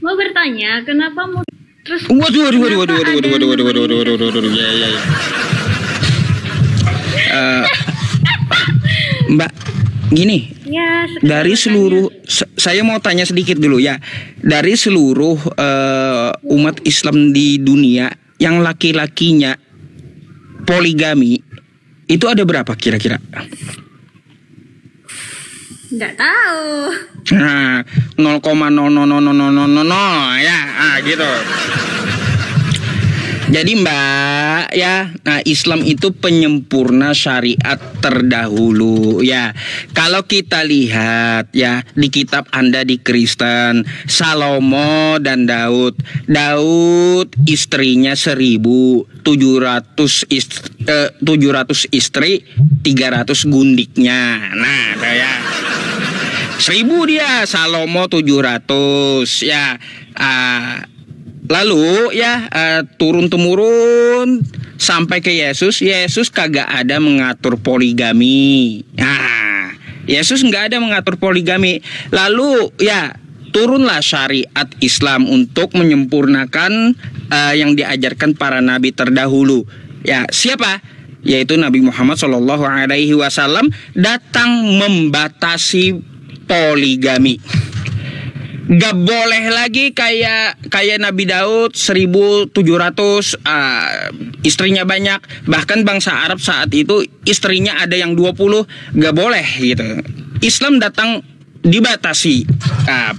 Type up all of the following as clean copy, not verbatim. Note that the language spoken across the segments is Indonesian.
Mau bertanya, kenapa mau terus? Waduh, ya. Mbak, gini, Ya, dari seluruh, saya mau tanya sedikit dulu ya, dari seluruh umat Islam di dunia yang laki-lakinya poligami itu ada berapa kira-kira? nggak tahu. Nah, 0,0000000 ya, gitu. Jadi Mbak ya, nah Islam itu penyempurna syariat terdahulu ya. Kalau kita lihat ya di kitab Anda di Kristen, Salomo dan Daud. Daud istrinya 1.700 istri, 300 gundiknya. Nah, saya 1.000 dia, Salomo 700 ya. Lalu ya turun temurun sampai ke Yesus. Yesus kagak ada mengatur poligami. Nah, Yesus nggak ada mengatur poligami. Lalu ya turunlah syariat Islam untuk menyempurnakan yang diajarkan para nabi terdahulu. Ya, siapa? Yaitu Nabi Muhammad SAW datang membatasi poligami. Gak boleh lagi kayak Nabi Daud 1.700 istrinya banyak. Bahkan bangsa Arab saat itu istrinya ada yang 20. Gak boleh gitu. Islam datang dibatasi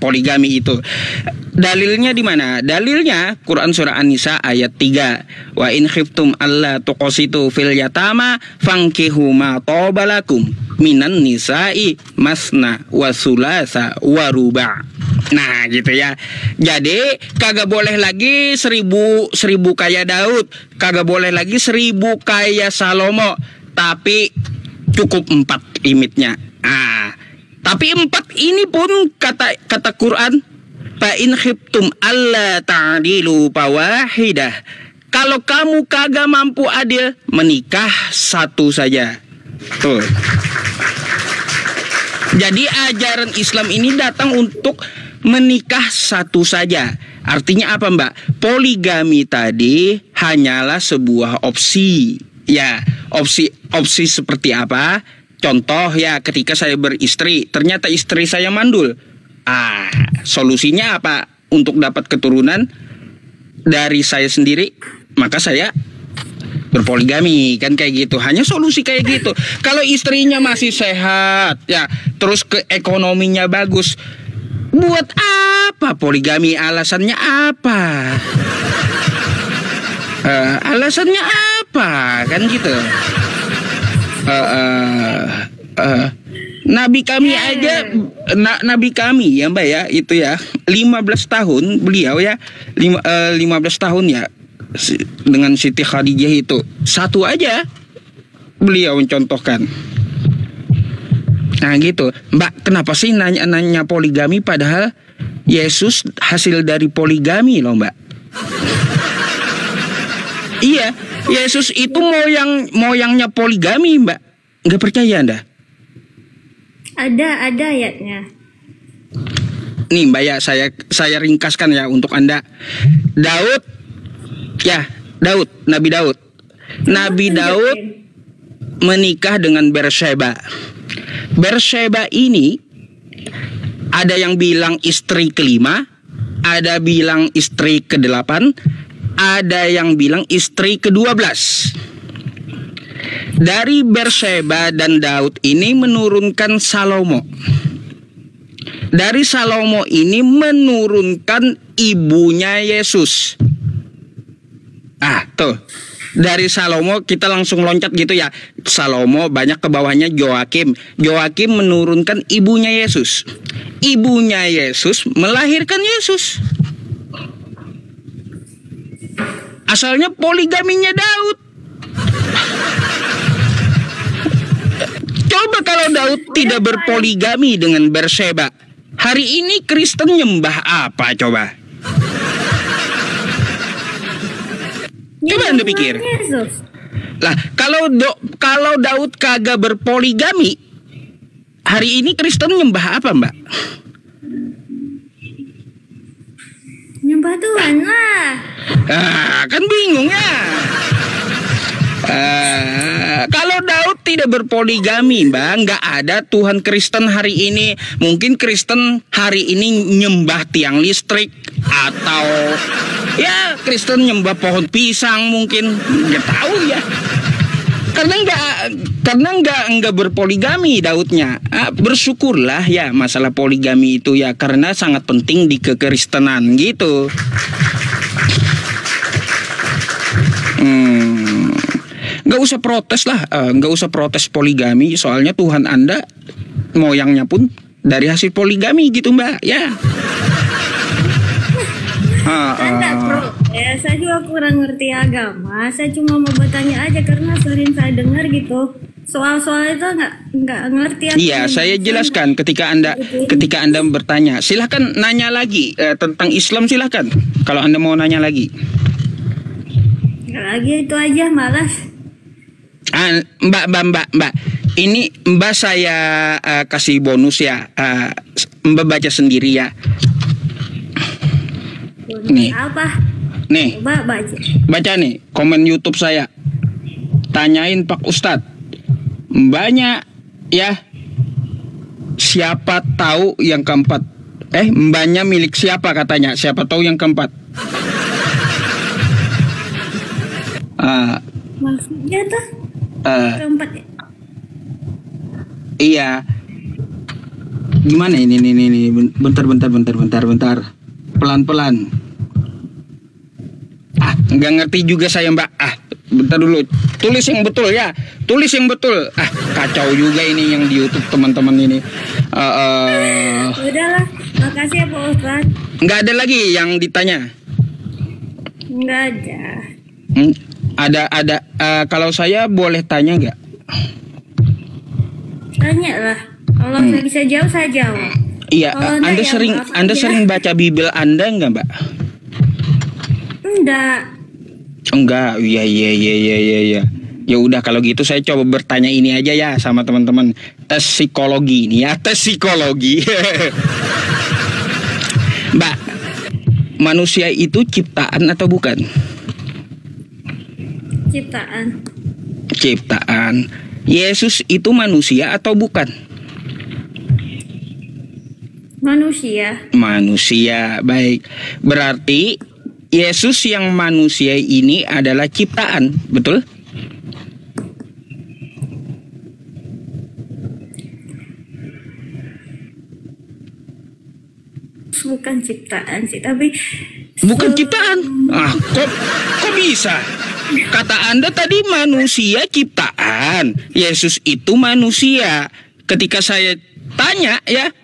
poligami itu. Dalilnya di mana? Dalilnya Quran surah An-Nisa ayat 3. Wa in khiftum alla tuqsitu fil yatama fankihu ma tabalakum minan nisa'i masna wa sulasa wa ruba'. Nah gitu ya. Jadi kagak boleh lagi 1.000 kayak Daud, kagak boleh lagi 1.000 kayak Salomo, tapi cukup 4 limitnya. Tapi 4 ini pun kata Quran, fa in khiftum alla ta'dilu fawahidah. Kalau kamu kagak mampu adil, menikah satu saja. Tuh. Jadi ajaran Islam ini datang untuk menikah satu saja. Artinya apa Mbak? Poligami tadi hanyalah sebuah opsi. Ya, opsi seperti apa? Contoh ya, ketika saya beristri, ternyata istri saya mandul. Solusinya apa? Untuk dapat keturunan dari saya sendiri, maka saya berpoligami, kan kayak gitu. Hanya solusi kayak gitu. Kalau istrinya masih sehat, ya, terus ekonominya bagus, buat apa poligami? Alasannya apa? Alasannya apa? Kan gitu. Nabi kami aja, Nabi kami ya Mbak ya, itu ya 15 tahun beliau ya, 15 tahun ya dengan Siti Khadijah itu satu aja beliau mencontohkan. Nah gitu Mbak, kenapa sih nanya poligami padahal Yesus hasil dari poligami loh Mbak. Iya, Yesus itu moyangnya poligami Mbak. Nggak percaya Anda? Ada ayatnya. Nih Mbak ya, saya ringkaskan ya untuk Anda. Nabi Daud menikah dengan Bersheba. Bersheba ini ada yang bilang istri kelima, ada bilang istri ke-8, ada yang bilang istri ke-12. Dari Bersheba dan Daud ini menurunkan Salomo. Dari Salomo ini menurunkan ibunya Yesus. Tuh. Dari Salomo kita langsung loncat gitu ya. Salomo banyak ke bawahnya Joakim. Joakim menurunkan ibunya Yesus. Ibunya Yesus melahirkan Yesus. Asalnya poligaminya Daud. Coba kalau Daud tidak berpoligami dengan Bersheba, hari ini Kristen nyembah apa coba? Coba Anda pikir. Lah, kalau Daud kagak berpoligami, hari ini Kristen nyembah apa, Mbak? Nyembah Tuhan lah. Kan bingung ya. Kalau Daud tidak berpoligami, Mbak, nggak ada Tuhan Kristen hari ini. Mungkin Kristen hari ini nyembah tiang listrik, atau ya Kristen nyembah pohon pisang mungkin, nggak tahu ya. Karena nggak berpoligami Daudnya. Bersyukurlah ya masalah poligami itu ya, karena sangat penting di kekristenan gitu. Nggak usah protes lah, nggak usah protes poligami, soalnya Tuhan Anda moyangnya pun dari hasil poligami gitu, Mbak, ya. Saya saya juga kurang ngerti agama. Saya cuma mau bertanya aja karena sering saya dengar gitu. Soal-soal itu nggak ngerti. Iya, saya jelaskan ketika Anda bertanya. Silahkan nanya lagi tentang Islam, silahkan. Kalau Anda mau nanya lagi. Nggak lagi itu aja, malas. Mbak, ini Mbak saya kasih bonus ya. Mbak baca sendiri ya. Nih. Apa? Nih. Coba baca. Baca nih komen YouTube saya. Tanyain Pak Ustadz. Mbaknya ya. Siapa tahu yang keempat? Mbaknya milik siapa katanya? Siapa tahu yang keempat? Maksudnya tuh keempat ya? Iya. Gimana ini? Bentar. Pelan-pelan. Nggak ngerti juga saya, Mbak. Bentar dulu. Tulis yang betul ya. Tulis yang betul. Kacau juga ini yang di YouTube teman-teman ini. Udahlah. Makasih ya Pak Ustadz. Nggak ada lagi yang ditanya. Nggak ada. Ada. Kalau saya boleh tanya nggak? Tanya lah. Kalau saya bisa jawab, saya jawab. Iya. Anda sering baca Bible Anda nggak, Mbak? Enggak. Iya. Ya udah kalau gitu saya coba bertanya ini aja ya sama teman-teman. Tes psikologi ini ya, tes psikologi. Mbak, manusia itu ciptaan atau bukan? Ciptaan. Yesus itu manusia atau bukan? Manusia. Baik. Berarti Yesus yang manusia ini adalah ciptaan, betul? Bukan ciptaan sih, tapi bukan ciptaan. Kok bisa? Kata Anda tadi manusia ciptaan. Yesus itu manusia. Ketika saya tanya ya,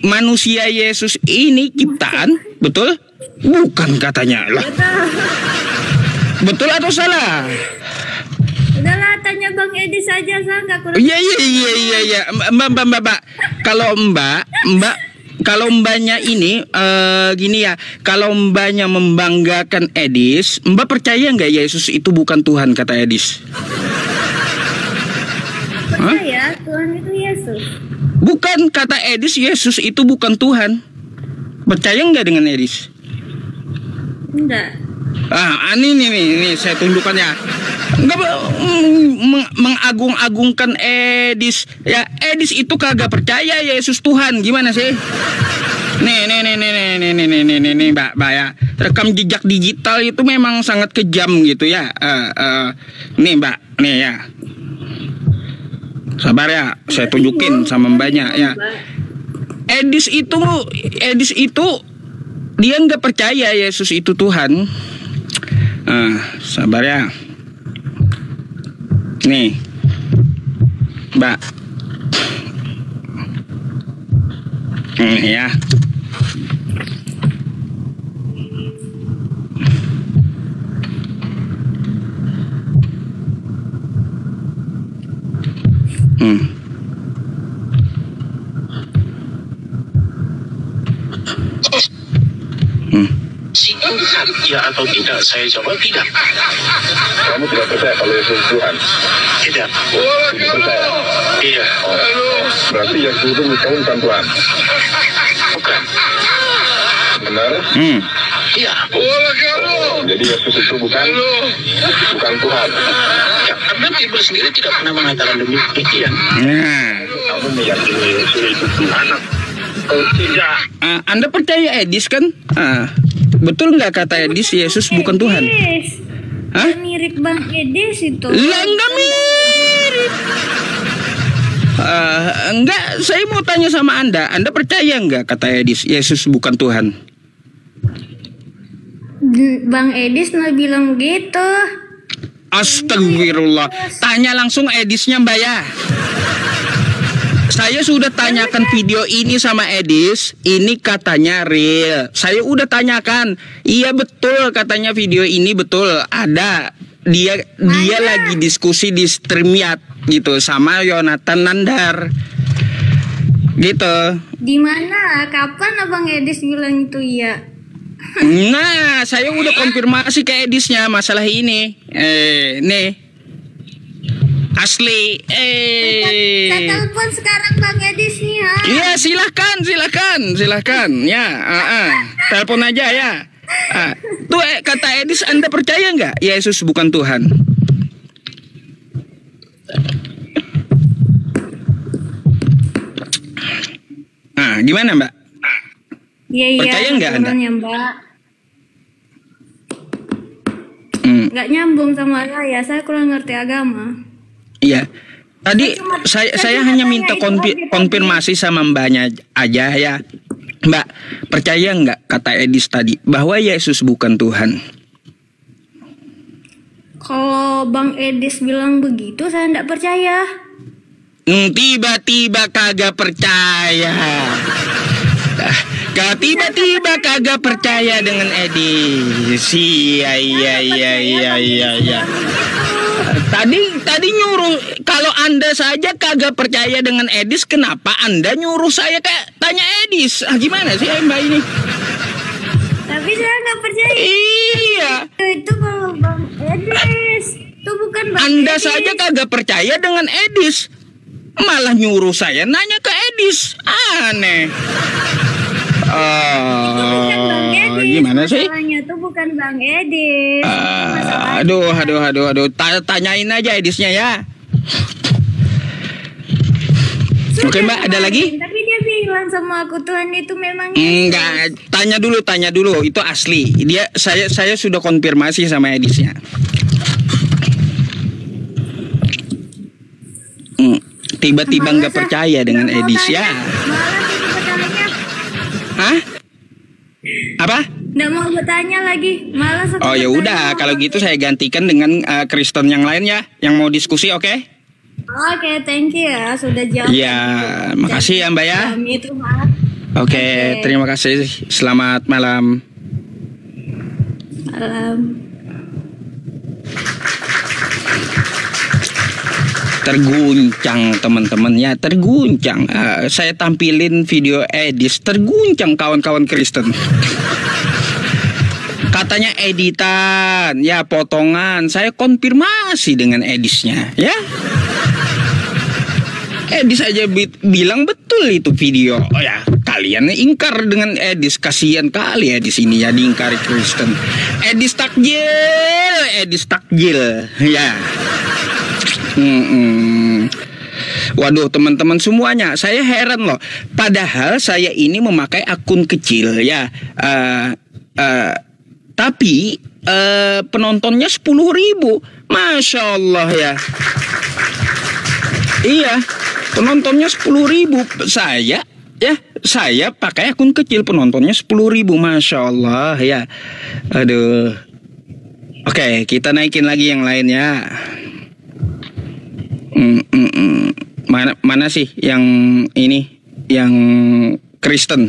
manusia Yesus ini ciptaan, betul? Bukan katanya lah. Betul atau salah? Udahlah, tanya Bang Edi saja, saya nggak kurang. Iya. Mbak. Kalau mbaknya ini gini ya, kalau mbaknya membanggakan Edis, Mbak percaya nggak Yesus itu bukan Tuhan kata Edis? Percaya Tuhan itu Yesus. Bukan, kata Edis Yesus itu bukan Tuhan. Percaya nggak dengan Edis? Enggak. Ini saya tunjukkan ya. Nggak mengagung-agungkan Edis. Ya, Edis itu kagak percaya Yesus Tuhan. Gimana sih? Nih, Mbak ya. Rekam jejak digital itu memang sangat kejam gitu ya. Nih, Mbak, nih ya. Sabar ya, saya tunjukin sama Mbaknya ya. Edis itu dia nggak percaya Yesus itu Tuhan. Sabar ya. Nih, Mbak. Ya. Ya atau tidak? Saya jawab tidak. Kamu tidak percaya kalau Yesus Tuhan? Tidak. Tidak percaya? Iya. Berarti Yesus itu kamu bukan Tuhan? Bukan. Benar? Iya. Jadi Yesus itu bukan Tuhan. Ya, karena Bible sendiri tidak pernah mengatakan demikian. Nah, Kamu meyakini Yesus itu Tuhan atau tidak? Anda percaya Edis kan? Betul nggak kata Edis Yesus bukan Tuhan? Edis. Hah? Mirip Bang Edis itu. Lah nggak mirip. Enggak, saya mau tanya sama Anda percaya nggak kata Edis Yesus bukan Tuhan? Bang Edis nggak bilang gitu. Astagfirullah. Tanya langsung Edisnya Mbak ya. Saya sudah tanyakan video ini sama Edis, ini katanya real. Saya udah tanyakan, iya betul katanya video ini betul ada. Dia lagi diskusi di StreamYard gitu sama Yonatan Nandar. Gitu. Di mana? Kapan Abang Edis bilang itu ya? Nah, saya udah konfirmasi ke Edisnya masalah ini. Nih. Asli. Saya telepon sekarang Bang Edis nih ha. Iya, silakan. Ya, telepon aja ya. Tuh kata Edis, Anda percaya nggak Yesus bukan Tuhan? Gimana Mbak? Iya. Percaya nggak Anda? Mbak. Nggak nyambung sama saya kurang ngerti agama. Iya. Tadi saya hanya minta konfirmasi sama Mbaknya aja ya. Mbak, percaya nggak kata Edis tadi bahwa Yesus bukan Tuhan? Kalau Bang Edis bilang begitu, saya nggak percaya. Tiba-tiba kagak percaya. Tiba-tiba kagak percaya dengan Edis. Iya. Tadi nyuruh, kalau Anda saja kagak percaya dengan Edis, kenapa Anda nyuruh saya kayak tanya Edis? Gimana sih Mbak ini? Tapi saya nggak percaya. Iya. Itu kalau Bang Edis, itu bukan Bang Anda Edis. saja kagak percaya dengan Edis, malah nyuruh saya nanya ke Edis. Aneh. Gimana sih? Masalahnya tuh bukan Bang Edis. Aduh. Tanyain aja Edisnya ya. Oke Mbak, ada lagi? Tapi dia bilang sama aku Tuhan itu memang Enggak, tanya dulu, itu asli. Saya sudah konfirmasi sama Edisnya. Tiba-tiba nggak percaya dengan Edis ya. Hah? Apa? Nggak mau bertanya lagi, malas aku. Oh ya udah, kalau gitu saya gantikan dengan Kristen yang lain ya, yang mau diskusi, oke? Oke, thank you ya sudah jawab. Iya, makasih ya Mbak ya. Kami itu maaf. Oke, terima kasih. Selamat malam. Terguncang teman-teman ya, terguncang. Saya tampilin video Edis, terguncang kawan-kawan Kristen. Katanya editan, ya potongan. Saya konfirmasi dengan Edisnya, ya. Edis aja bilang betul itu video. Oh ya, kalian ingkar dengan Edis, kasihan kali Edis ini ya diingkari Kristen. Edis takjil, ya. Waduh teman-teman semuanya, saya heran loh. Padahal saya ini memakai akun kecil ya. Tapi penontonnya 10.000. Masya Allah ya. Iya, penontonnya 10.000. Saya pakai akun kecil, penontonnya 10.000. Masya Allah ya. Aduh. Oke, kita naikin lagi yang lainnya. Mana sih yang ini, yang Kristen?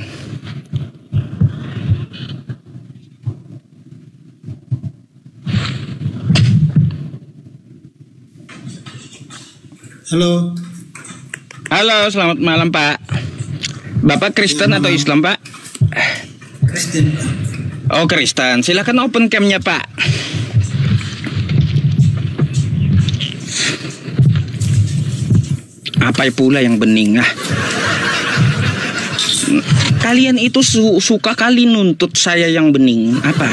Halo, selamat malam Pak. Bapak Kristen atau Islam Pak? Kristen. Oh Kristen, silakan open cam-nya Pak. Apa pula yang bening Kalian itu suka kali nuntut saya yang bening. Apa?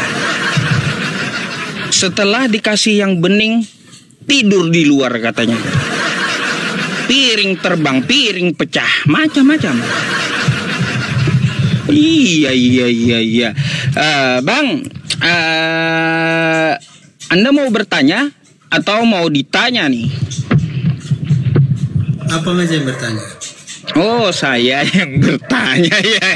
Setelah dikasih yang bening, tidur di luar katanya. Piring terbang, piring pecah, macam-macam. Iya. Bang, Anda mau bertanya atau mau ditanya nih? Apa aja yang bertanya? Oh, saya yang bertanya ya.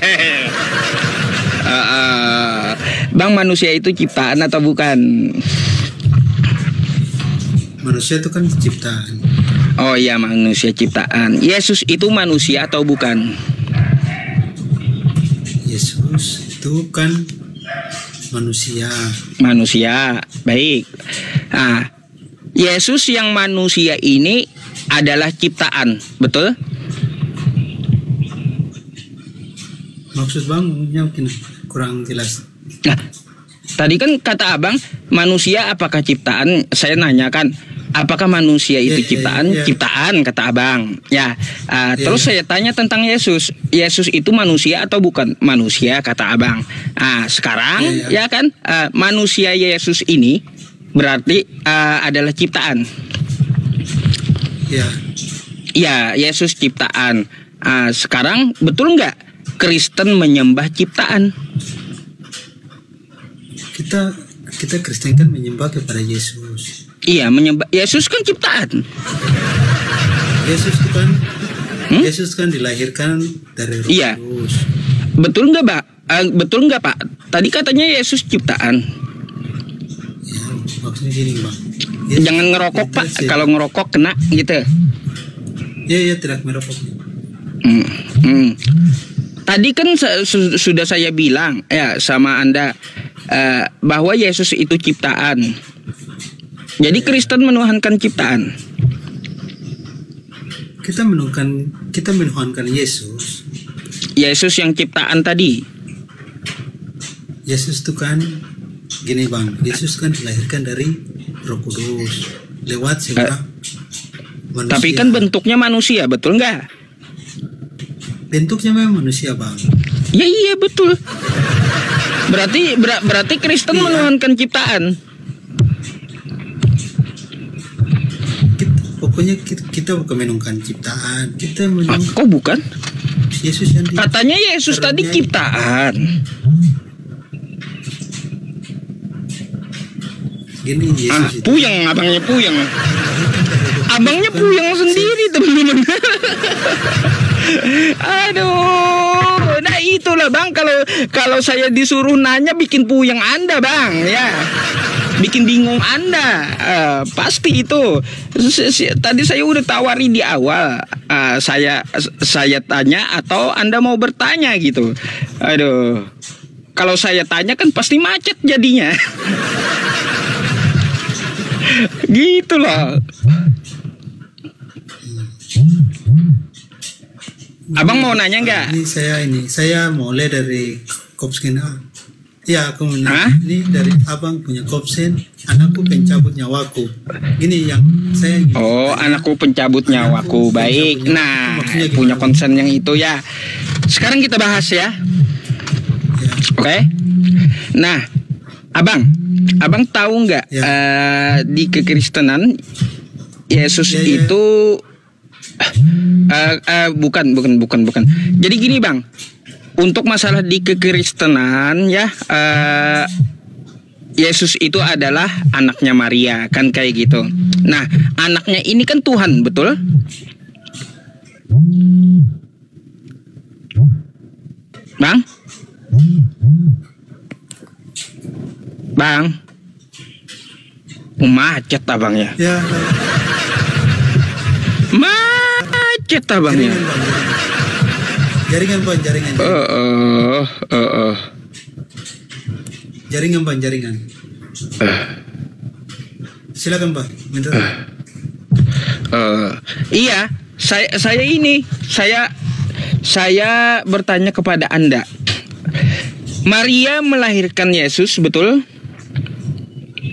Bang, manusia itu ciptaan atau bukan? Manusia itu kan ciptaan. Oh iya, manusia ciptaan. Yesus itu manusia atau bukan? Yesus itu kan manusia. Manusia, baik. Nah, Yesus yang manusia ini adalah ciptaan, betul? Maksud bangnya mungkin kurang jelas. Nah, tadi kan kata abang manusia apakah ciptaan? Saya nanyakan apakah manusia itu ciptaan? Ciptaan kata abang. Ya, terus saya tanya tentang Yesus. Yesus itu manusia atau bukan manusia kata abang. Sekarang ya kan manusia Yesus ini berarti adalah ciptaan. Ya, Yesus ciptaan. Sekarang betul nggak Kristen menyembah ciptaan? Kita Kristen kan menyembah kepada Yesus. Iya, menyembah Yesus kan ciptaan. Yesus kan dilahirkan dari Roh Kudus. Betul nggak, Pak? Betul nggak, Pak? Tadi katanya Yesus ciptaan. Ya, maksudnya gini, Bang. Jangan ngerokok, Pak. Kalau ngerokok kena gitu. Iya, tidak merokok. Tadi kan sudah saya bilang ya sama Anda bahwa Yesus itu ciptaan. Jadi Kristen menuhankan ciptaan. Kita menuhankan Yesus. Yesus yang ciptaan tadi. Yesus itu kan gini, Bang. Yesus kan dilahirkan dari Roh Kudus lewat seorang manusia. Tapi kan bentuknya manusia, betul nggak? Bentuknya memang manusia, Bang. Ya iya betul. Berarti Kristen menuhankan ciptaan. Pokoknya kita bukan menuhankan ciptaan. Kita menuhankan. Kok bukan? Yesus yang katanya Yesus tadi ciptaan. Gini Yesus itu. Puyeng, abangnya puyeng. Abangnya puyeng sendiri, teman-teman. Aduh, nah itulah Bang, kalau saya disuruh nanya bikin puyeng Anda, Bang, ya. Bikin bingung Anda. Pasti itu. Tadi saya udah tawari di awal. Saya tanya atau Anda mau bertanya gitu. Aduh. Kalau saya tanya kan pasti macet jadinya. Gitu loh. Abang mau nanya nggak? Saya mulai dari Kopsen. Ya, aku menanya. Ini dari abang punya Kopsen. Anakku pencabut nyawaku. Gini yang saya. Oh, anakku pencabut nyawaku. Baik. Nah, punya konsen yang itu ya. Sekarang kita bahas ya. Oke. Nah, abang tahu nggak di kekristenan Yesus itu bukan. Jadi gini Bang, untuk masalah di kekristenan ya, Yesus itu adalah anaknya Maria kan kayak gitu. Nah, anaknya ini kan Tuhan, betul? Bang, macet abangnya. Ya. Macet abangnya. Jaringan Bang, jaringan. Jaringan Bang, jaringan. Silakan Bang. Iya, saya bertanya kepada Anda. Maria melahirkan Yesus, betul?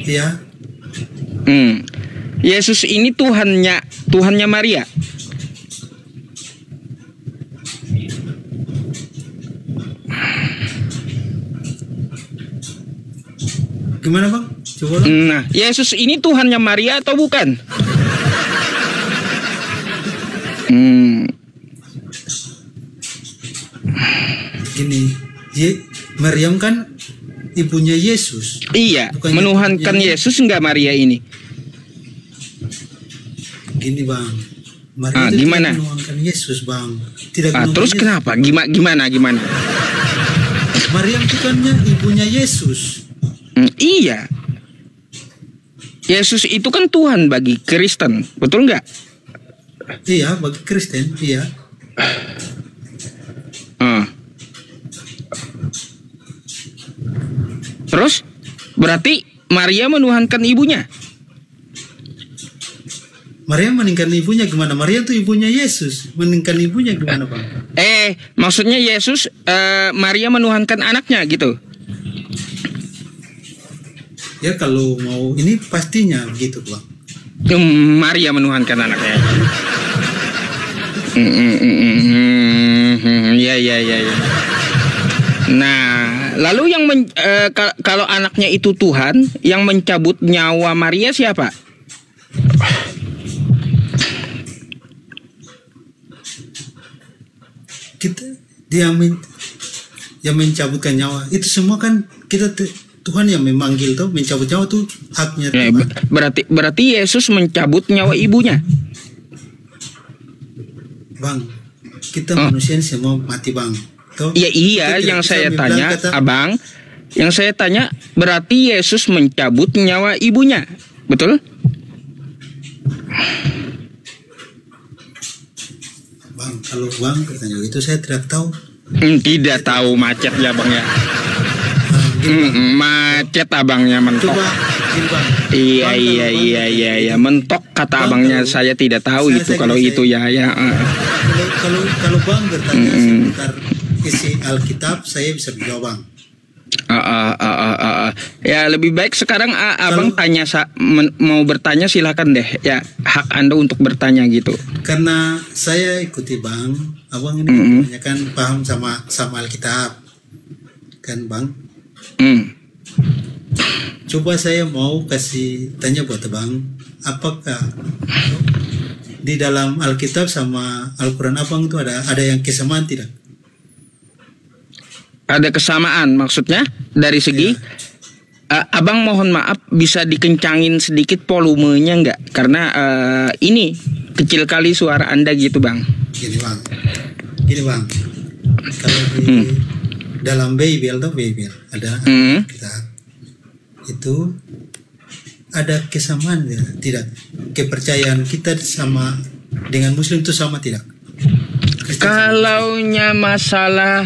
Iya. Yesus ini Tuhannya Maria. Gimana bang? Coba ulang. Nah, Yesus ini Tuhannya Maria atau bukan? Gini, Maryam kan ibunya Yesus. Iya, Bukannya menuhankan ibunya Yesus enggak Maria ini? Gini bang, Maria itu gimana? tidak menuhankan Yesus bang. Tidak menuhankan Terus Yesus. kenapa? Gimana? Maryam itu kan ibunya Yesus. Iya. Yesus itu kan Tuhan bagi Kristen, betul nggak? Iya, bagi Kristen, iya. Terus berarti Maria menuhankan ibunya? Maria meninggalkan ibunya gimana? Maria itu ibunya Yesus. Meninggalkan ibunya gimana bang? Maksudnya Yesus, Maria menuhankan anaknya gitu? Ya kalau mau ini pastinya begitu bang. Maria menuhankan anaknya. Ya. Nah, lalu yang kalau anaknya itu Tuhan, yang mencabut nyawa Maria siapa? Yang mencabutkan nyawa itu semua kan Tuhan yang memanggil tuh, mencabut nyawa tuh haknya Tuhan. Berarti Yesus mencabut nyawa ibunya. Bang, kita manusia semua mati bang. Iya, yang saya tanya, abang, yang saya tanya berarti Yesus mencabut nyawa ibunya, betul? Bang, kalau bang bertanya itu saya tidak tahu. Tidak tahu, macet ya bang ya. Macet abangnya mentok. Coba, bang. Iya, mentok kata bang, abangnya. Saya tidak tahu kalau itu ya. Kalau bang bertanya seputar isi Alkitab, saya bisa menjawab bang. Ya lebih baik sekarang abang tanya, mau bertanya silakan deh ya, hak Anda untuk bertanya gitu. Karena saya ikuti bang, abang ini kebanyakan paham sama Alkitab kan bang. Coba saya mau kasih tanya buat abang, apakah di dalam Alkitab sama Al-Quran abang itu ada yang kesamaan tidak? Ada kesamaan maksudnya dari segi abang mohon maaf bisa dikencangin sedikit volumenya enggak, karena ini kecil kali suara Anda gitu bang. Gini bang, kalau di dalam Bible ada Alkitab itu ada kesamaan tidak? Kepercayaan kita sama dengan Muslim itu sama tidak? Kalaunya masalah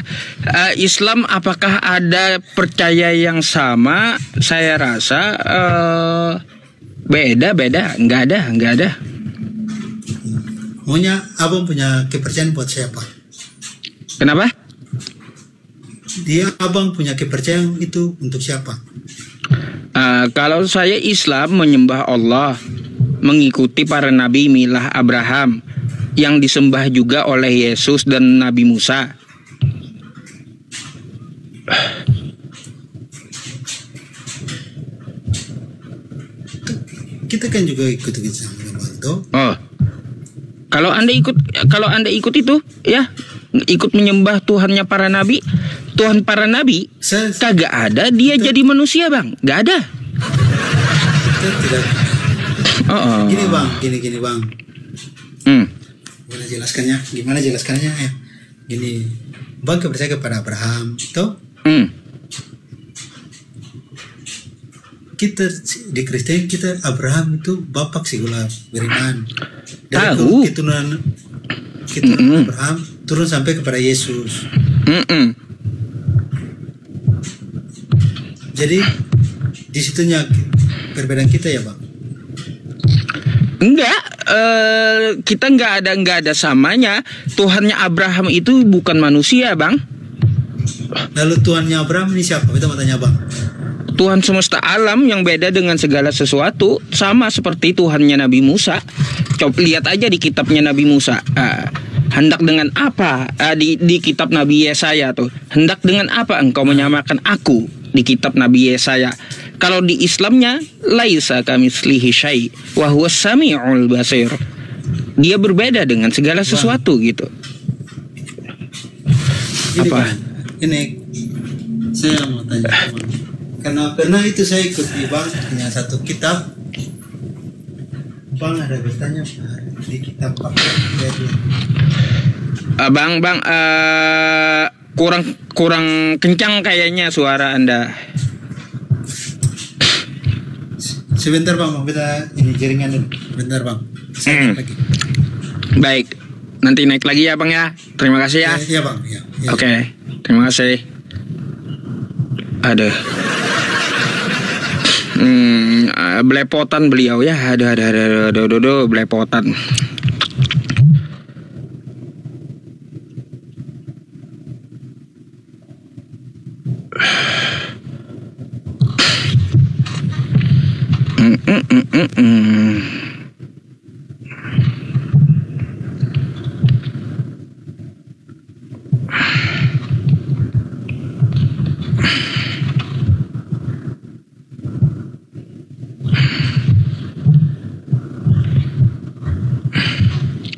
Islam, apakah ada percaya yang sama? Saya rasa beda, nggak ada. Maunya abang punya kepercayaan buat siapa? Kenapa? Abang punya kepercayaan itu untuk siapa? Kalau saya Islam menyembah Allah, mengikuti para nabi, milah Abraham, yang disembah juga oleh Yesus dan Nabi Musa. Kita kan juga ikut sama Bang. Kalau Anda ikut itu ya, ikut menyembah Tuhannya para nabi, Tuhan para nabi, kagak ada dia jadi manusia bang, nggak ada. Kita tidak. Gini bang, gini bang. Gimana jelaskannya ya? Gini, bang percaya kepada Abraham, toh? Kita di Kristen kita Abraham itu bapak segala beriman. Dari keturunan Abraham turun sampai kepada Yesus. Jadi di situnya perbedaan kita ya bang. Enggak, kita nggak ada samanya. Tuhannya Abraham itu bukan manusia bang. Lalu Tuhannya Abraham ini siapa? Kita mau tanya bang. Tuhan semesta alam yang beda dengan segala sesuatu, sama seperti Tuhannya Nabi Musa. Coba lihat aja di kitabnya Nabi Musa. Hendak dengan apa di kitab Nabi Yesaya tuh? Hendak dengan apa engkau menyamakan aku di kitab Nabi Yesaya? Kalau di Islamnya laisa kamitslihi syai' wa huwas samiul basir. Dia berbeda dengan segala sesuatu gitu. Ini, Apa? Bang, ini saya mau tanya Bang. Karena pernah itu saya ikut di Bang punya satu kitab. Bang ada bertanya di kitab apa? Bang, kurang kencang kayaknya suara Anda. Sebentar Bang, mau kita ini jaringan dulu. Bentar Bang. Saya naik lagi. Baik, nanti naik lagi ya Bang ya. Terima kasih ya. Iya Bang. Ya. Oke, terima kasih. Aduh. Belepotan beliau ya. Aduh, belepotan.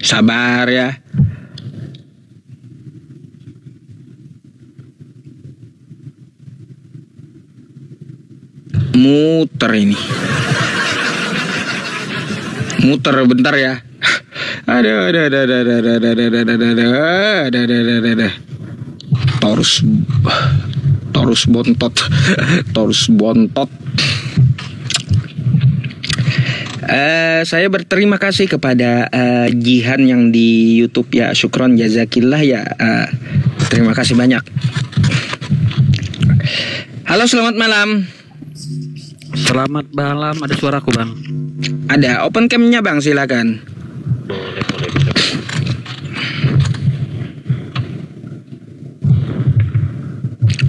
Sabar ya. Muter ini. Muter bentar ya. Ada. Torus bontot. Saya berterima kasih kepada Jihan yang di YouTube ya. Syukron jazakillah ya. Terima kasih banyak. Halo, selamat malam. Selamat malam, ada suaraku Bang? Ada, open cam-nya Bang, silakan. Boleh.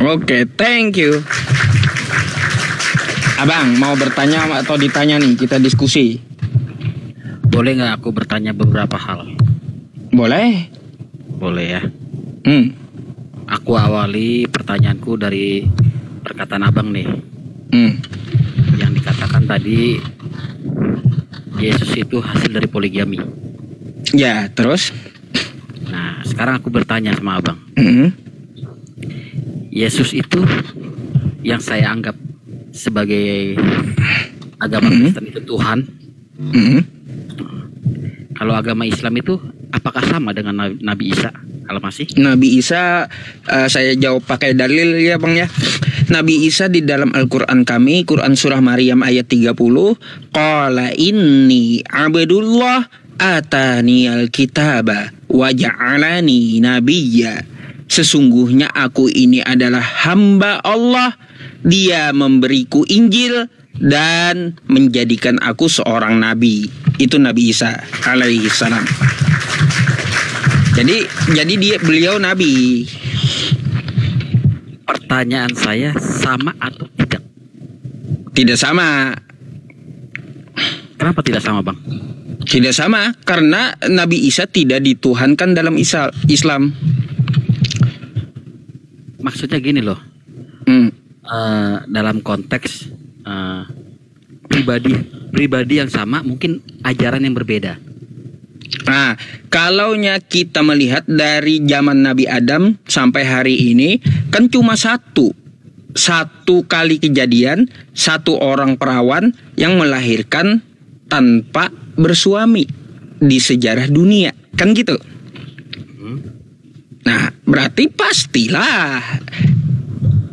Oke, thank you. Abang, mau bertanya atau ditanya nih, kita diskusi. Boleh nggak aku bertanya beberapa hal? Boleh? Boleh ya. Aku awali pertanyaanku dari perkataan Abang nih. Yang dikatakan tadi Yesus itu hasil dari poligami. Ya, terus? Nah, sekarang aku bertanya sama Abang. Yesus itu yang saya anggap sebagai agama Kristen itu Tuhan. Kalau agama Islam itu apakah sama dengan Nabi Isa kalau masih? Nabi Isa, saya jawab pakai dalil ya Bang ya. Nabi Isa di dalam Al-Quran kami, Quran Surah Maryam ayat 30, Qala inni abdullah atani al-kitaba wa ja'alani nabiyya. Sesungguhnya aku ini adalah hamba Allah, Dia memberiku Injil dan menjadikan aku seorang nabi. Itu Nabi Isa alaihi salam. Jadi beliau nabi. Pertanyaan saya, sama atau tidak? Tidak sama. Kenapa tidak sama Bang? Tidak sama karena Nabi Isa tidak dituhankan dalam Islam. Maksudnya gini loh. Dalam konteks pribadi yang sama, mungkin ajaran yang berbeda. Nah, kalaunya kita melihat dari zaman Nabi Adam sampai hari ini, kan cuma satu kali kejadian, satu orang perawan yang melahirkan tanpa bersuami di sejarah dunia, kan gitu. Nah, berarti pastilah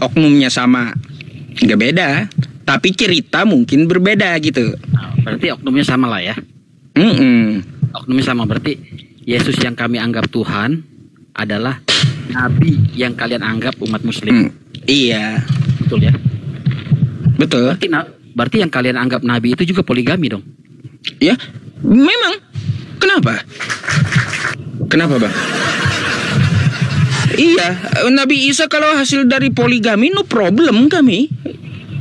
oknumnya sama, nggak beda, tapi cerita mungkin berbeda gitu. Berarti oknumnya sama lah ya. Oknumnya sama, berarti Yesus yang kami anggap Tuhan adalah Nabi yang kalian anggap umat Muslim. Iya. Betul ya? Betul. Berarti yang kalian anggap Nabi itu juga poligami dong? Ya, memang. Kenapa? Kenapa Bang? Iya, Nabi Isa kalau hasil dari poligami no problem kami.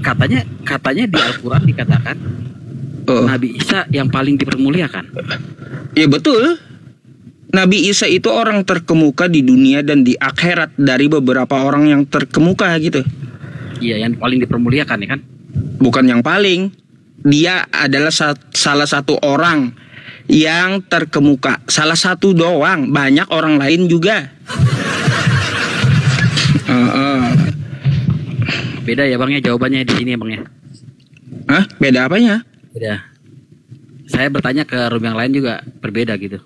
Katanya di Al-Quran dikatakan Nabi Isa yang paling dipermuliakan. Ya betul. Nabi Isa itu orang terkemuka di dunia dan di akhirat dari beberapa orang yang terkemuka gitu. Iya, yang paling dipermuliakan ya kan? Bukan yang paling. Dia adalah salah satu orang yang terkemuka. Salah satu doang. Banyak orang lain juga. Beda ya Bang ya jawabannya di sini ya Bang ya. Hah? Beda apanya? Beda. Saya bertanya ke room yang lain juga berbeda gitu.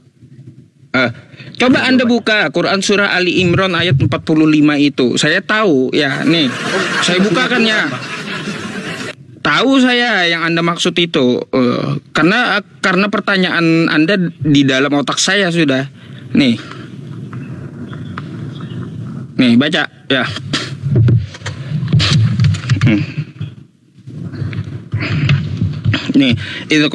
Coba Anda buka Quran surah Ali Imran ayat 45 itu. Saya tahu ya, nih. Saya bukakan ya. Tahu saya yang Anda maksud itu. Karena pertanyaan Anda di dalam otak saya sudah. Nih. Nih, baca ya. Nih, idh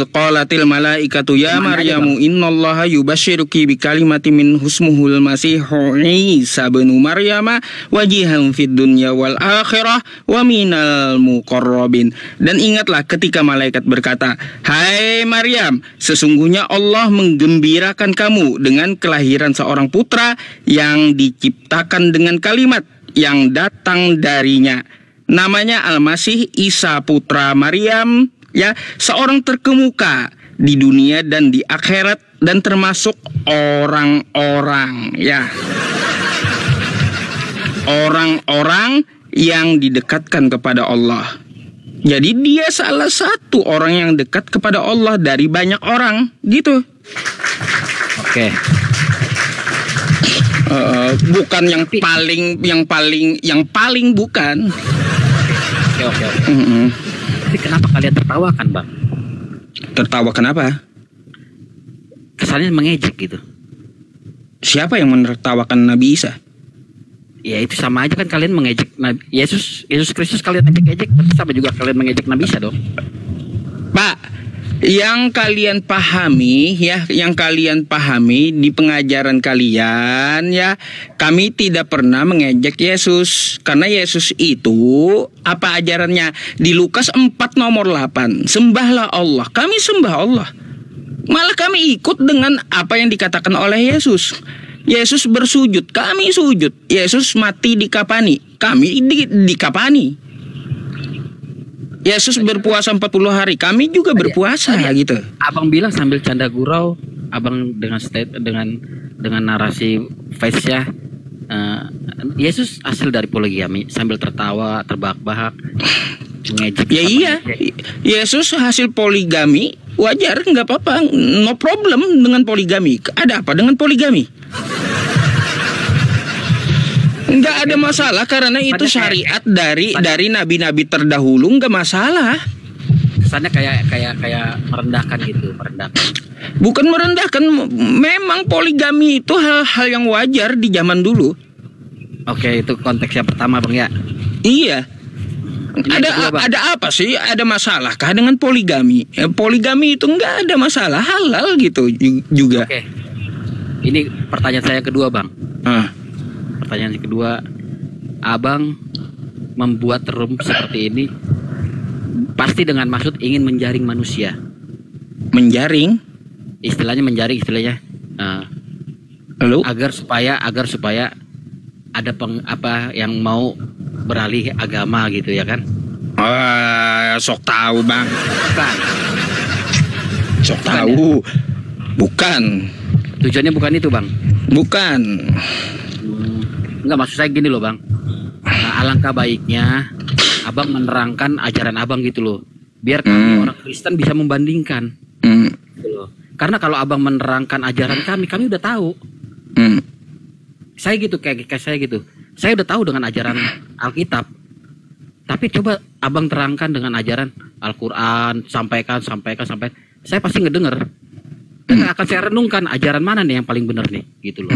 qalatil malaikatu ya Maryamu innallaha yubasyiruki bikalimati min husmuhul masihu Isa bin Maryama wajihan fid dunya wal akhirah wa minal muqarrabin. Dan ingatlah ketika malaikat berkata, "Hai Maryam, sesungguhnya Allah menggembirakan kamu dengan kelahiran seorang putra yang diciptakan dengan kalimat yang datang darinya. Namanya Al-Masih Isa putra Maryam." Ya, seorang terkemuka di dunia dan di akhirat dan termasuk orang-orang ya. Orang-orang yang didekatkan kepada Allah. Jadi dia salah satu orang yang dekat kepada Allah dari banyak orang gitu. Oke. Bukan yang paling bukan. Oke. Tapi kenapa kalian tertawakan Bang? Tertawa kenapa? Kesannya mengejek gitu. Siapa yang menertawakan Nabi Isa? Ya itu sama aja kan kalian mengejek Nabi Yesus Kristus kalian ejek-ejek, berarti sama juga kalian mengejek Nabi Isa dong. Pak, yang kalian pahami di pengajaran kalian ya, kami tidak pernah mengejek Yesus karena Yesus itu apa ajarannya di Lukas 4 nomor 8, sembahlah Allah. Kami sembah Allah. Malah kami ikut dengan apa yang dikatakan oleh Yesus. Yesus bersujud, kami sujud. Yesus mati dikapani, kami dikapani. Yesus berpuasa 40 hari, kami juga berpuasa gitu. Abang bilang sambil canda gurau, abang dengan narasi face-nya, Yesus hasil dari poligami, sambil tertawa, terbahak-bahak, mengejek. Ya iya, Yesus hasil poligami, wajar, nggak apa-apa, no problem dengan poligami. Ada apa dengan poligami? Nggak ada masalah karena itu syariat dari nabi-nabi terdahulu, nggak masalah. Kesannya kayak merendahkan gitu, Bukan merendahkan, memang poligami itu hal yang wajar di zaman dulu. Oke, itu konteks yang pertama Bang ya. Iya. Ada apa sih? Ada masalahkah dengan poligami? Poligami itu nggak ada masalah, halal gitu juga. Oke. Ini pertanyaan saya kedua Bang. Pertanyaan yang kedua, abang membuat room seperti ini pasti dengan maksud ingin menjaring manusia. Menjaring? Istilahnya menjaring, Lalu? agar supaya ada apa yang mau beralih agama gitu ya kan? Sok tahu Bang. Bukan. Sok tahu. Bukan. Tujuannya bukan itu Bang. Bukan. Enggak, maksud saya gini loh Bang. Alangkah baiknya abang menerangkan ajaran abang gitu loh. Biar kami orang Kristen bisa membandingkan. Gitu loh. Karena kalau abang menerangkan ajaran kami udah tahu. Saya gitu, kayak saya gitu. Saya udah tahu dengan ajaran Alkitab. Tapi coba abang terangkan dengan ajaran Al-Quran, sampaikan. Saya pasti ngedenger. Dan akan saya renungkan ajaran mana nih yang paling benar nih, gitu loh.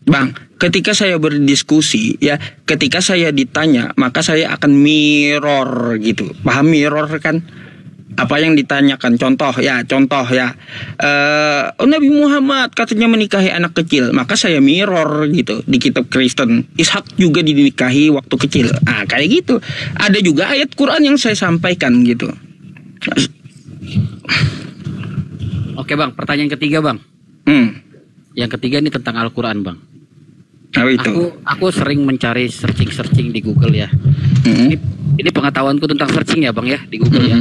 Bang, ketika saya berdiskusi ya, ketika saya ditanya, maka saya akan mirror gitu. Paham mirror kan? Apa yang ditanyakan, contoh ya. Nabi Muhammad katanya menikahi anak kecil, maka saya mirror gitu di kitab Kristen. Ishak juga dinikahi waktu kecil. Kayak gitu. Ada juga ayat Quran yang saya sampaikan gitu. Oke Bang, pertanyaan ketiga Bang. Yang ketiga ini tentang Al-Quran Bang. Apa itu? Aku sering mencari searching di Google ya. Ini pengetahuanku tentang searching ya Bang ya di Google ya.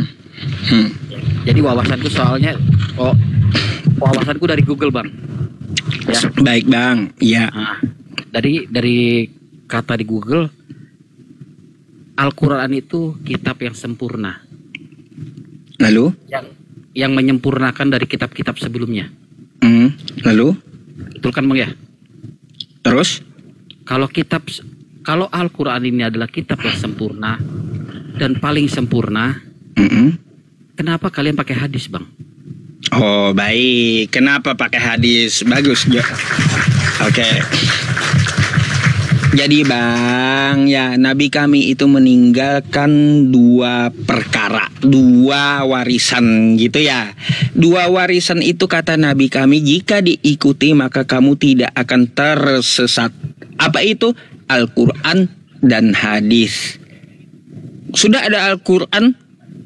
Jadi wawasanku wawasanku dari Google Bang. Ya. Baik Bang, ya. Nah, dari kata di Google, Al-Quran itu kitab yang sempurna. Lalu? Yang menyempurnakan dari kitab-kitab sebelumnya. Lalu? Betul kan Bang ya? Terus? Kalau Al-Quran ini adalah kitab yang sempurna dan paling sempurna, kenapa kalian pakai hadis Bang? Oh baik, kenapa pakai hadis? Bagus ya. Oke. Jadi Bang, ya Nabi kami itu meninggalkan 2 perkara, 2 warisan gitu ya. 2 warisan itu kata Nabi kami, jika diikuti maka kamu tidak akan tersesat. Apa itu? Al-Quran dan hadis. Sudah ada Al-Quran,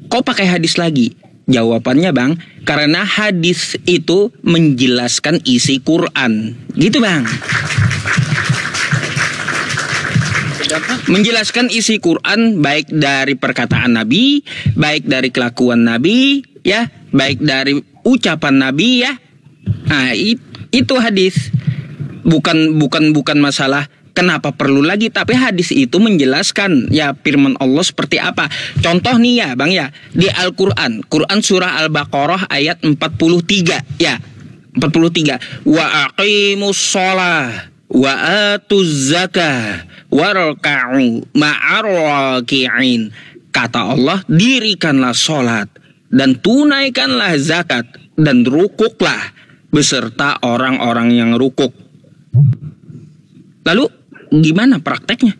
kok pakai hadis lagi? Jawabannya Bang, karena hadis itu menjelaskan isi Quran. Gitu Bang. Menjelaskan isi Quran baik dari perkataan Nabi, baik dari kelakuan Nabi, ya, baik dari ucapan Nabi ya. Nah, itu hadis. Bukan masalah kenapa perlu lagi, tapi hadis itu menjelaskan ya firman Allah seperti apa. Contoh nih ya Bang ya, di Al-Quran, Quran surah Al-Baqarah ayat 43 ya. 43. Wa aqimus shalah wa atuz zakah warka'u ma'ar raki'in. Kata Allah, dirikanlah sholat dan tunaikanlah zakat dan rukuklah beserta orang-orang yang rukuk. Lalu gimana prakteknya?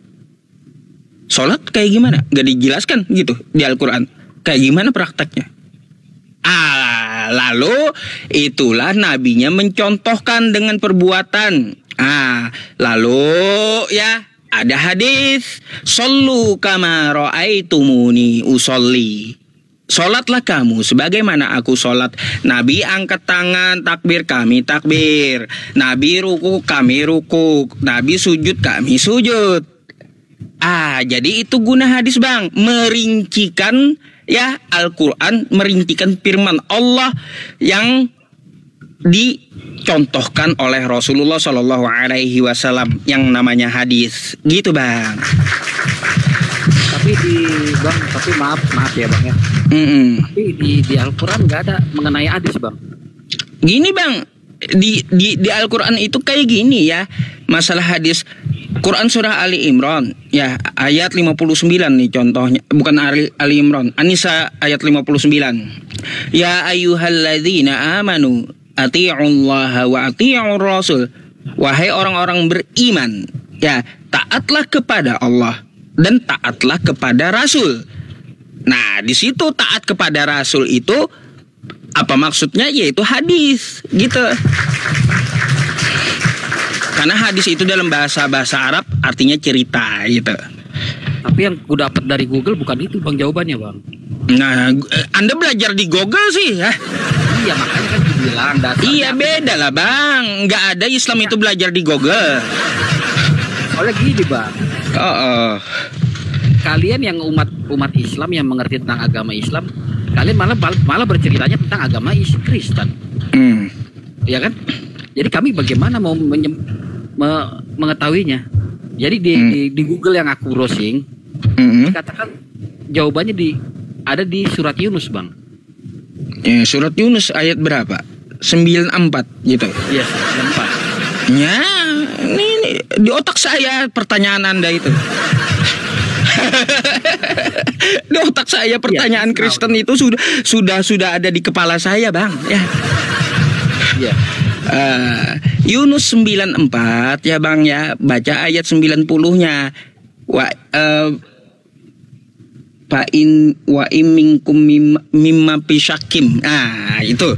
Sholat kayak gimana? Gak dijelaskan gitu di Al-Quran. Kayak gimana prakteknya? Lalu itulah nabinya mencontohkan dengan perbuatan. Lalu ya ada hadis, "Shollu kama ra'aitumuni usolli." Sholatlah kamu sebagaimana aku sholat. Nabi angkat tangan, takbir, kami takbir. Nabi ruku, kami ruku. Nabi sujud, kami sujud. Jadi itu guna hadis Bang, merincikan ya Al-Quran, merincikan firman Allah yang dicontohkan oleh Rasulullah Shallallahu Alaihi Wasallam yang namanya hadis, gitu Bang. Tapi maaf ya Bang ya. Tapi di Al-Quran nggak ada mengenai hadis Bang. Gini Bang, di Al-Quran itu kayak gini ya, masalah hadis. Quran surah Ali Imran ya ayat 59 nih contohnya, bukan Ali Imran, An-Nisa ayat 59. Ya ayyuhalladzina amanu ati'ullaha wa ati'ur rasul. Wahai orang-orang beriman, ya taatlah kepada Allah dan taatlah kepada Rasul. Nah, di situ taat kepada Rasul itu apa maksudnya? Yaitu hadis, gitu. Karena hadis itu dalam bahasa Arab artinya cerita, gitu. Tapi yang gue dapat dari Google bukan itu Bang jawabannya Bang. Nah, Anda belajar di Google sih ya. Iya, makanya kan dibilang dasarnya. Iya, beda lah Bang. Nggak ada Islam itu belajar di Google. Oleh gini Bang. Kalian yang umat Islam yang mengerti tentang agama Islam, kalian malah berceritanya tentang agama Kristen. Ya kan? Jadi kami bagaimana mau mengetahuinya? Jadi di Google yang aku browsing, dikatakan jawabannya ada di surat Yunus Bang. Ya, surat Yunus ayat berapa? 94 gitu. Iya, 94. Ya, ini di otak saya pertanyaan Anda itu. Di otak saya pertanyaan Kristen itu sudah ada di kepala saya Bang. Ya. Iya. Yunus 94 ya Bang ya, baca ayat 90-nya. Wa in minkum mimma pisyakim. Itu.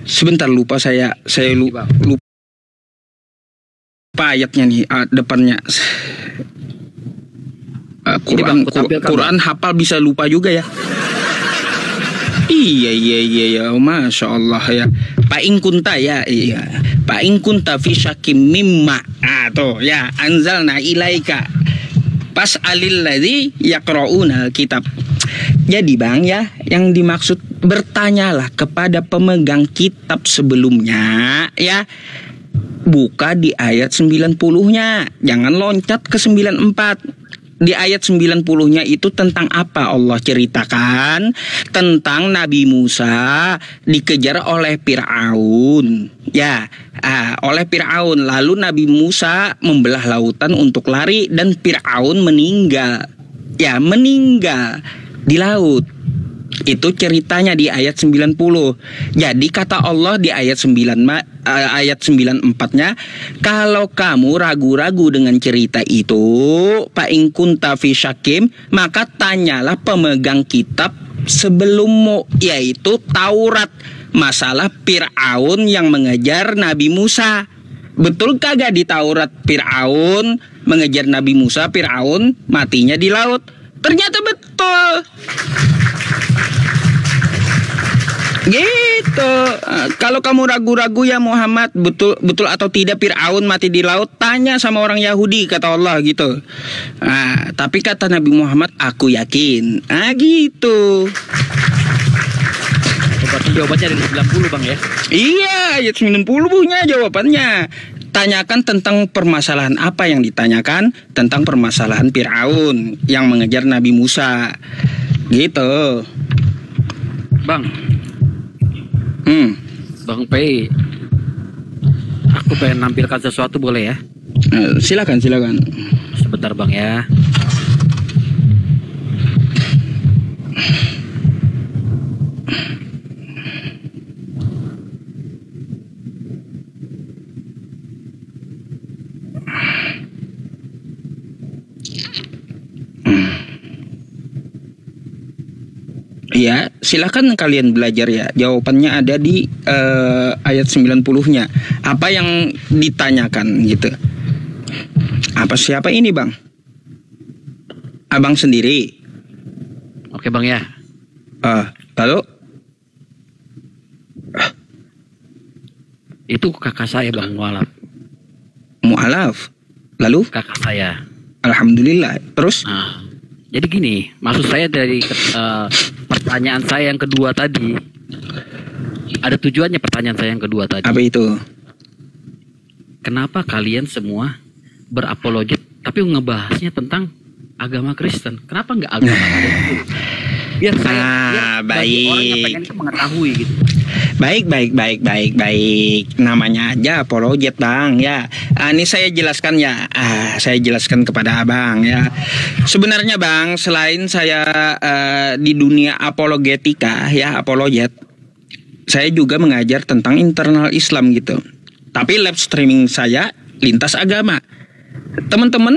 Sebentar lupa saya lupa ayatnya nih, depannya. Quran hafal bisa lupa juga ya. Iya, Masya Allah ya. Pak Ingkunta ya, iya. Fa in kunta fi syakkim mimma. Tuh ya, anzalna ilaika fas'alil ladzi yaqra'una kitab. Jadi Bang ya, yang dimaksud bertanyalah kepada pemegang kitab sebelumnya ya. Buka di ayat 90-nya. Jangan loncat ke 94. Di ayat 90-nya itu tentang apa Allah ceritakan? Tentang Nabi Musa dikejar oleh Fir'aun. Ya, oleh Fir'aun. Lalu Nabi Musa membelah lautan untuk lari dan Fir'aun meninggal. Ya, meninggal di laut. Itu ceritanya di ayat 90. Jadi kata Allah di ayat 94-nya, kalau kamu ragu-ragu dengan cerita itu, fa in kunta fi syakkim, maka tanyalah pemegang kitab sebelummu, yaitu Taurat, masalah Fir'aun yang mengejar Nabi Musa. Betul kagak di Taurat Fir'aun mengejar Nabi Musa, Fir'aun matinya di laut? Ternyata betul. Gitu. Kalau kamu ragu-ragu ya Muhammad, betul atau tidak Fir'aun mati di laut, tanya sama orang Yahudi, kata Allah gitu. Tapi kata Nabi Muhammad, aku yakin. Gitu. Berarti jawabannya dari 90 Bang ya? Iya, ayat 90 punya jawabannya. Tanyakan tentang permasalahan apa yang ditanyakan? Tentang permasalahan Fir'aun yang mengejar Nabi Musa. Gitu. Bang. Bang Pei, aku pengen nampilkan sesuatu boleh ya? Silakan. Sebentar Bang ya. Iya, silakan kalian belajar ya. Jawabannya ada di ayat 90-nya. Apa yang ditanyakan gitu. Siapa ini Bang? Abang sendiri. Oke Bang ya. Lalu? Itu kakak saya Bang, Mu'alaf. Lalu? Kakak saya. Alhamdulillah. Terus? Jadi gini, maksud saya dari pertanyaan saya yang kedua tadi, ada tujuannya pertanyaan saya yang kedua tadi. Apa itu? Kenapa kalian semua berapologet tapi ngebahasnya tentang agama Kristen? Kenapa nggak agama Kristen? Biar bagi orang yang pengen itu mengetahui gitu. Baik. Namanya aja apologet Bang ya. Ini saya jelaskan ya. Saya jelaskan kepada Abang ya. Sebenarnya Bang, selain saya di dunia apologetika ya, apologet, saya juga mengajar tentang internal Islam gitu. Tapi live streaming saya lintas agama. Teman-teman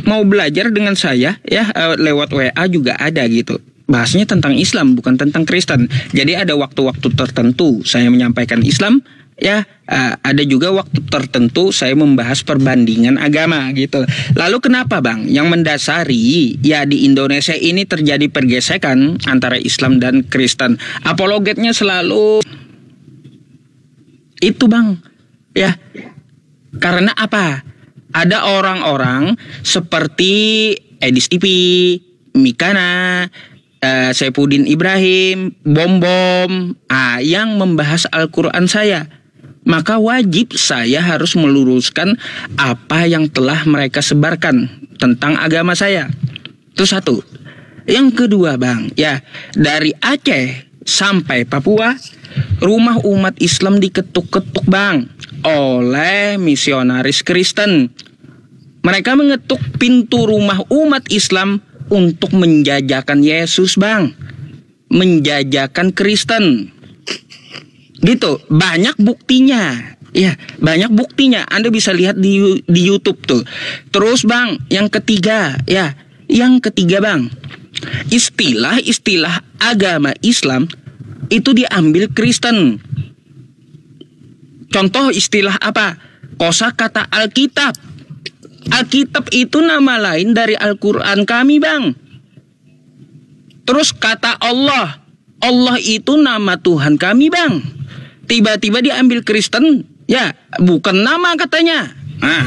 mau belajar dengan saya ya, lewat WA juga ada gitu. Bahasnya tentang Islam, bukan tentang Kristen. Jadi ada waktu-waktu tertentu saya menyampaikan Islam ya, ada juga waktu tertentu saya membahas perbandingan agama gitu. Lalu kenapa Bang yang mendasari ya di Indonesia ini terjadi pergesekan antara Islam dan Kristen? Apologetnya selalu itu Bang ya. Karena apa? Ada orang-orang seperti Edis TV, Mikana, Saifuddin Ibrahim, Bom yang membahas Al-Quran saya. Maka wajib saya harus meluruskan apa yang telah mereka sebarkan tentang agama saya. Itu satu. Yang kedua Bang, ya, dari Aceh sampai Papua, rumah umat Islam diketuk-ketuk Bang oleh misionaris Kristen. Mereka mengetuk pintu rumah umat Islam untuk menjajakan Yesus Bang, menjajakan Kristen gitu. Banyak buktinya ya, banyak buktinya. Anda bisa lihat di YouTube tuh. Terus Bang, yang ketiga Bang, istilah agama Islam itu diambil Kristen. Contoh istilah apa? Kosakata Alkitab. Alkitab itu nama lain dari Al-Quran kami Bang. Terus kata Allah, Allah itu nama Tuhan kami Bang. Tiba-tiba diambil Kristen Ya, bukan nama katanya. Nah.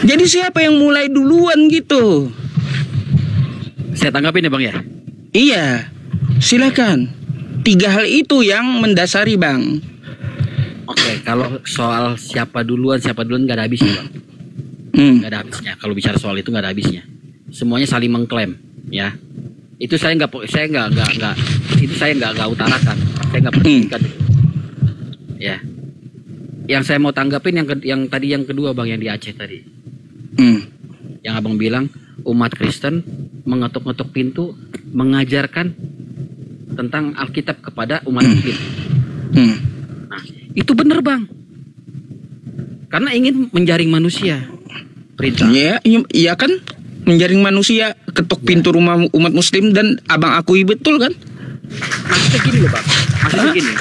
Jadi siapa yang mulai duluan gitu? Saya tanggapin ya Bang ya. Iya, silakan. 3 hal itu yang mendasari Bang. Oke, kalau soal siapa duluan nggak ada habisnya Bang. Nggak ada habisnya. Kalau bicara soal itu nggak ada habisnya. Semuanya saling mengklaim, ya. Itu saya nggak itu saya nggak utarakan. Saya nggak perhatikan. Ya. Yang saya mau tanggapin yang tadi yang kedua Bang, yang di Aceh tadi. Yang Abang bilang umat Kristen mengetuk-ngetuk pintu mengajarkan tentang Alkitab kepada umat Muslim. Nah, itu benar Bang. Karena ingin menjaring manusia. Perintah. Iya kan? Menjaring manusia, ketuk pintu rumah umat Muslim, dan Abang akui betul kan? Maksudnya gini loh Bang. Maksudnya gini.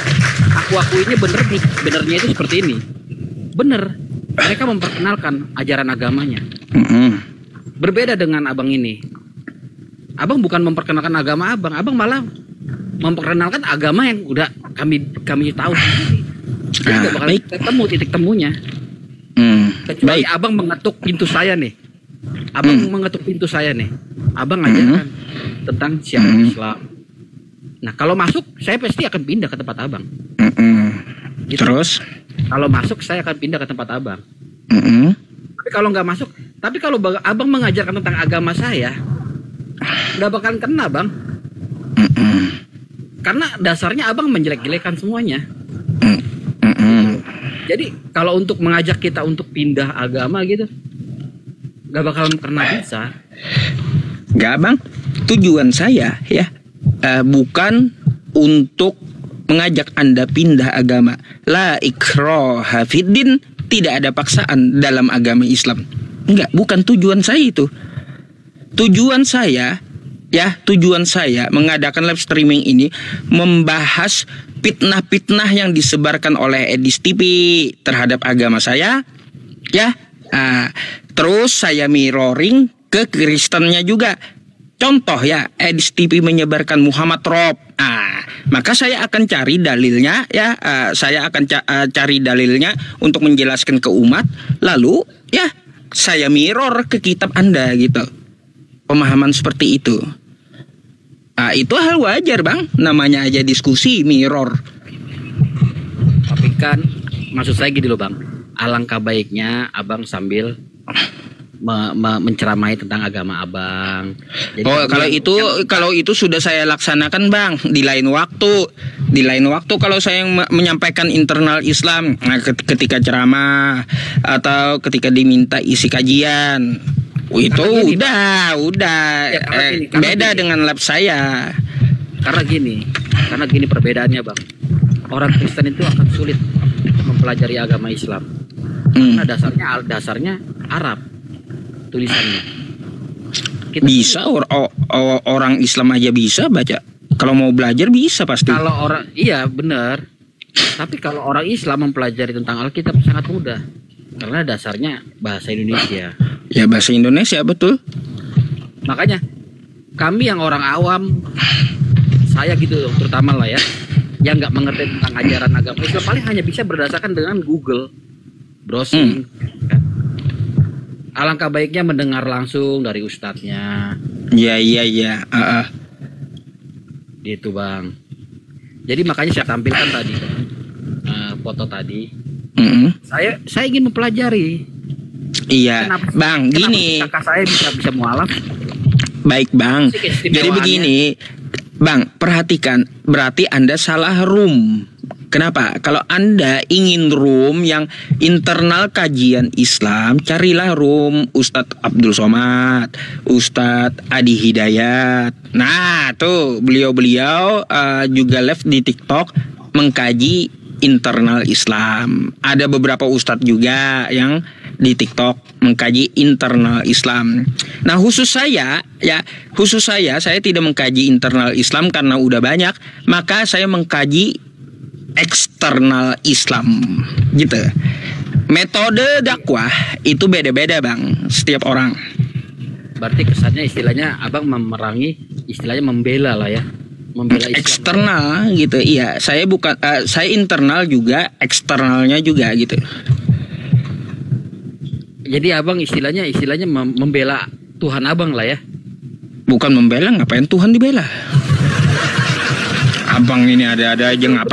Aku akuinya benernya itu seperti ini. Bener. Mereka memperkenalkan ajaran agamanya. Berbeda dengan Abang ini. Abang bukan memperkenalkan agama Abang. Abang malah memperkenalkan agama yang udah kami tahu sendiri. Jadi nggak bakal ketemu titik temunya. Kecuali Abang mengetuk pintu saya nih. Abang mengetuk pintu saya nih. Abang ajarkan tentang syiar Islam. Nah kalau masuk saya pasti akan pindah ke tempat Abang. Gitu. Terus? Kalau masuk saya akan pindah ke tempat Abang. Tapi kalau nggak masuk, tapi kalau Abang mengajarkan tentang agama saya, nggak bakalan kena Bang. Karena dasarnya Abang menjelek-jelekan semuanya. Jadi kalau untuk mengajak kita untuk pindah agama gitu, nggak bakalan pernah bisa. Nggak Bang, tujuan saya ya bukan untuk mengajak Anda pindah agama. La ikraha fiddin, tidak ada paksaan dalam agama Islam. Enggak, bukan tujuan saya itu. Tujuan saya mengadakan live streaming ini membahas fitnah-fitnah yang disebarkan oleh Edis TV terhadap agama saya, ya. Terus saya mirroring ke Kristennya juga. Contoh ya, Edis TV menyebarkan Muhammad Rob. Maka saya akan cari dalilnya ya, saya akan cari dalilnya untuk menjelaskan ke umat. Lalu ya, saya mirror ke kitab Anda gitu. Pemahaman seperti itu. Itu hal wajar Bang, namanya aja diskusi, mirror. Tapi kan maksud saya gini loh Bang, alangkah baiknya Abang sambil menceramai tentang agama Abang. Jadi kalau itu sudah saya laksanakan Bang di lain waktu. Di lain waktu kalau saya menyampaikan internal Islam, ketika ceramah atau ketika diminta isi kajian. Itu udah ya, beda dengan lab saya. Karena gini perbedaannya Bang. Orang Kristen itu akan sulit mempelajari agama Islam. Karena dasarnya Arab tulisannya. Bisa orang Islam aja bisa baca. Kalau mau belajar bisa pasti. Kalau orang iya benar. Tapi kalau orang Islam mempelajari tentang Alkitab sangat mudah. Karena dasarnya bahasa Indonesia. Ya bahasa Indonesia betul. Makanya kami yang orang awam, saya gitu terutama lah ya, yang nggak mengerti tentang ajaran agama Islam paling hanya bisa berdasarkan dengan Google browsing. Alangkah baiknya mendengar langsung dari ustadznya. Iya. Gitu Bang. Jadi makanya saya tampilkan tadi foto tadi. Saya ingin mempelajari. Iya, Bang. Gini. Kakak saya bisa mualaf. Baik Bang. Jadi begini, Bang. Perhatikan. Berarti Anda salah room. Kenapa? Kalau Anda ingin room yang internal kajian Islam, carilah room Ustadz Abdul Somad, Ustadz Adi Hidayat. Nah, tuh beliau-beliau juga live di TikTok mengkaji internal Islam. Ada beberapa ustadz juga yang di TikTok mengkaji internal Islam. Nah, khusus saya tidak mengkaji internal Islam karena udah banyak, maka saya mengkaji eksternal Islam gitu. Metode dakwah itu beda-beda Bang, setiap orang. Berarti kesannya istilahnya Abang memerangi, istilahnya membela lah ya. Membela Islam. Eksternal gitu. Iya, saya bukan saya internal juga, eksternalnya juga gitu. Jadi abang istilahnya membela Tuhan abang lah ya. Bukan membela, ngapain Tuhan dibela? Abang ini ada-ada aja, ngapain